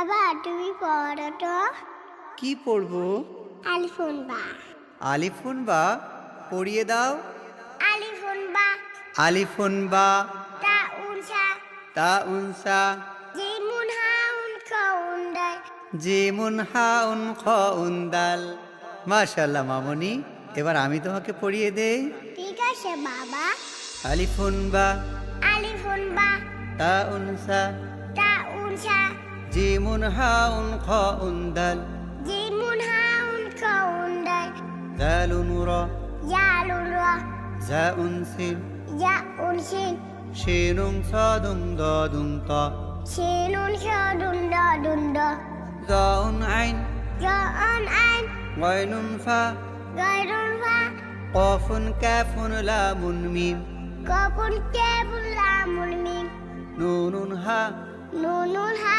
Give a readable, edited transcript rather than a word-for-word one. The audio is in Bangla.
বাবা তুমি পড়ো তো। কি পড়বো? আলিফুন বা। আলিফুন বা পড়িয়ে দাও। আলিফুন বা। আলিফুন বা তা উনসা। তা উনসা জিমুন হাউন খাউন দাল। জিমুন হাউন খ উন্দাল। মাশাআল্লাহ মামনি, এবার আমি তোমাকে পড়িয়ে দেই। ঠিক আছে বাবা। আলিফুন বা আলিফুন বা। তা উনসা তা উনসা জিমুন হাউন খ উন্দাল। জিমুন হাউন খাউন দাল। দালুন র জালুন রা। জা উনসিন জা উনসিন শিনুন সাদুন দাদুন তা শিনুন শাদুন দাদুন দা। জাউন আইন জাআন আইন গাইনুন ফা গায়রুন ফা কফুন কাফুন লামুন মিম কাফুন কাফুন লামুন মিম নুনুন হা নুনুন হা